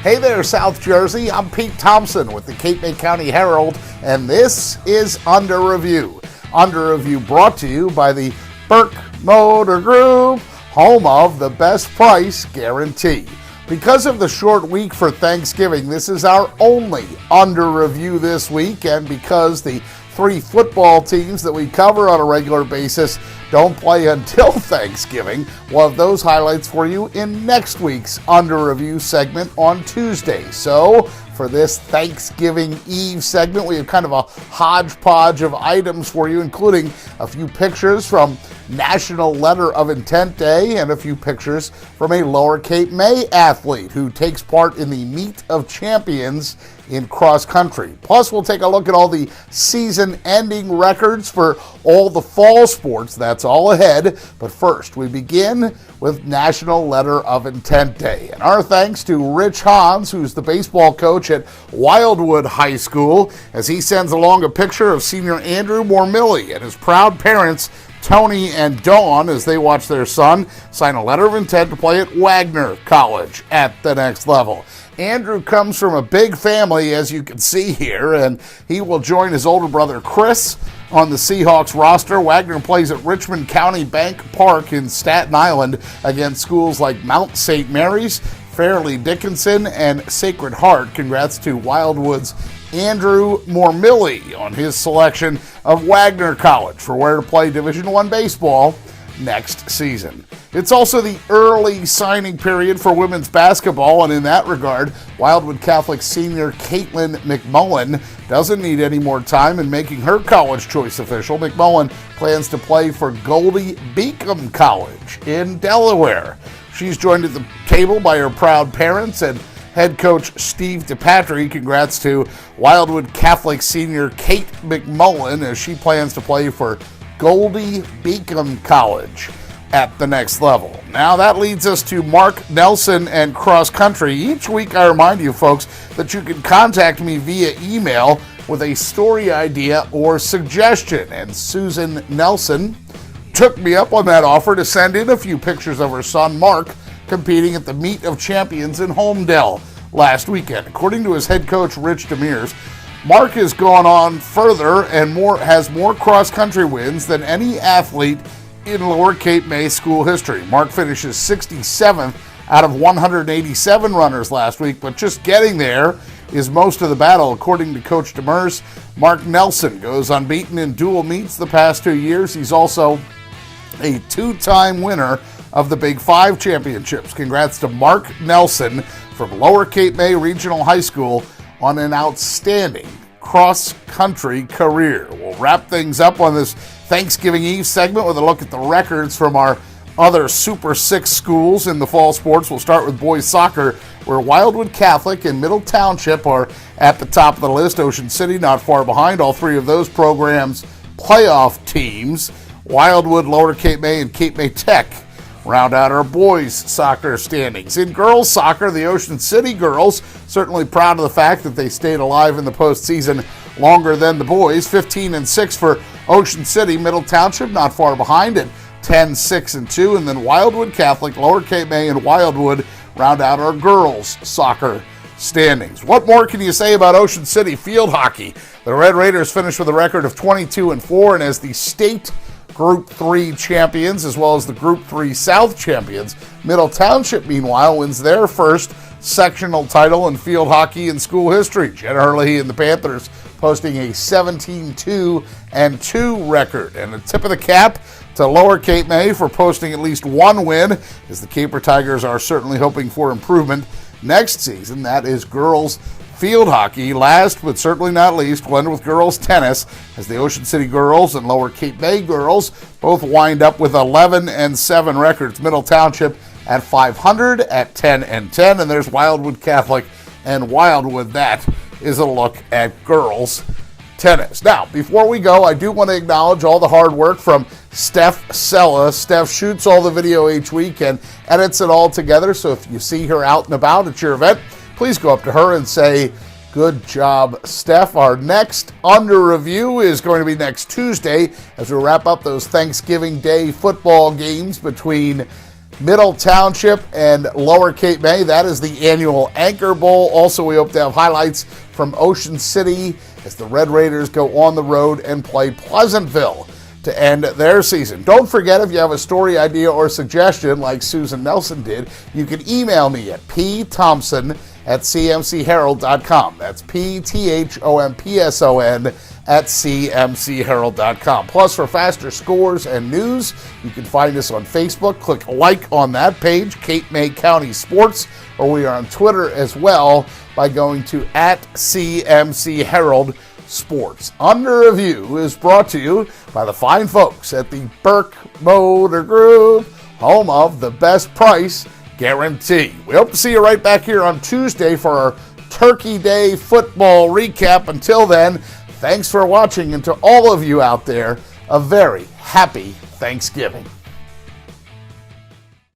Hey there, South Jersey. I'm Pete Thompson with the Cape May County Herald, and this is Under Review. Under Review brought to you by the Burke Motor Group, home of the best price guarantee. Because of the short week for Thanksgiving, this is our only Under Review this week, and because the three football teams that we cover on a regular basis don't play until Thanksgiving, we'll have those highlights for you in next week's Under Review segment on Tuesday. So, for this Thanksgiving Eve segment, we have kind of a hodgepodge of items for you, including a few pictures from National Letter of Intent Day and a few pictures from a Lower Cape May athlete who takes part in the Meet of Champions in cross country. Plus, we'll take a look at all the season-ending records for all the fall sports. That's all ahead. But first, we begin with National Letter of Intent Day. And our thanks to Rich Hans, who's the baseball coach at Wildwood High School, as he sends along a picture of senior Andrew Mormilli and his proud parents, Tony and Dawn, as they watch their son sign a letter of intent to play at Wagner College at the next level. Andrew comes from a big family, as you can see here, and he will join his older brother Chris on the Seahawks roster. Wagner plays at Richmond County Bank Park in Staten Island against schools like Mount St. Mary's, Fairleigh Dickinson, and Sacred Heart. Congrats to Wildwood's Andrew Mormilli on his selection of Wagner College for where to play Division I baseball next season. It's also the early signing period for women's basketball, and in that regard, Wildwood Catholic senior Caitlin McMullen doesn't need any more time in making her college choice official. McMullen plans to play for Goldie Beacom College in Delaware. She's joined at the table by her proud parents and head coach Steve DePatry. Congrats to Wildwood Catholic senior Kate McMullen as she plans to play for Goldie Beacom College at the next level. Now that leads us to Mark Nelson and cross country. Each week I remind you folks that you can contact me via email with a story idea or suggestion, and Susan Nelson took me up on that offer to send in a few pictures of her son Mark competing at the Meet of Champions in Holmdel last weekend. According to his head coach Rich Demers, Mark has gone on further and has more cross-country wins than any athlete in Lower Cape May school history. Mark finishes 67th out of 187 runners last week, but just getting there is most of the battle. According to Coach Demers, Mark Nelson goes unbeaten in dual meets the past 2 years. He's also a two-time winner of the Big Five championships. Congrats to Mark Nelson from Lower Cape May Regional High School on an outstanding cross-country career. We'll wrap things up on this Thanksgiving Eve segment with a look at the records from our other Super 6 schools in the fall sports. We'll start with boys soccer, where Wildwood Catholic and Middle Township are at the top of the list. Ocean City not far behind. All three of those programs' playoff teams, Wildwood, Lower Cape May, and Cape May Tech, round out our boys soccer standings. In girls soccer, the Ocean City girls certainly proud of the fact that they stayed alive in the postseason longer than the boys. 15-6 for Ocean City. Middle Township not far behind at 10-6-2, and then Wildwood Catholic, Lower Cape May, and Wildwood round out our girls soccer standings. What more can you say about Ocean City field hockey? The Red Raiders finished with a record of 22-4, and as the state Group 3 champions, as well as the Group 3 South champions, Middle Township, meanwhile, wins their first sectional title in field hockey in school history. Jen Hurley and the Panthers posting a 17-2-2 record. And a tip of the cap to Lower Cape May for posting at least one win, as the Caper Tigers are certainly hoping for improvement next season. That is girls field hockey. Last but certainly not least, one with girls tennis, as the Ocean City girls and Lower Cape May girls both wind up with 11-7 records. Middle Township at 500 at 10-10, and there's Wildwood Catholic and Wildwood. That is a look at girls tennis. Now, before we go, I do want to acknowledge all the hard work from Steph Sella. Steph shoots all the video each week and edits it all together, so if you see her out and about at your event, please go up to her and say, good job, Steph. Our next Under Review is going to be next Tuesday as we wrap up those Thanksgiving Day football games between Middle Township and Lower Cape May. That is the annual Anchor Bowl. Also, we hope to have highlights from Ocean City as the Red Raiders go on the road and play Pleasantville to end their season. Don't forget, if you have a story idea or suggestion like Susan Nelson did, you can email me at pthompson@cmcherald.com. That's pthompson@cmcherald.com. Plus, for faster scores and news, you can find us on Facebook. Click like on that page, Cape May County Sports, or we are on Twitter as well by going to @CMC Herald Sports. Under Review is brought to you by the fine folks at the Burke Motor Group, home of the best price guarantee. We hope to see you right back here on Tuesday for our Turkey Day football recap. Until then, thanks for watching, and to all of you out there, a very happy Thanksgiving.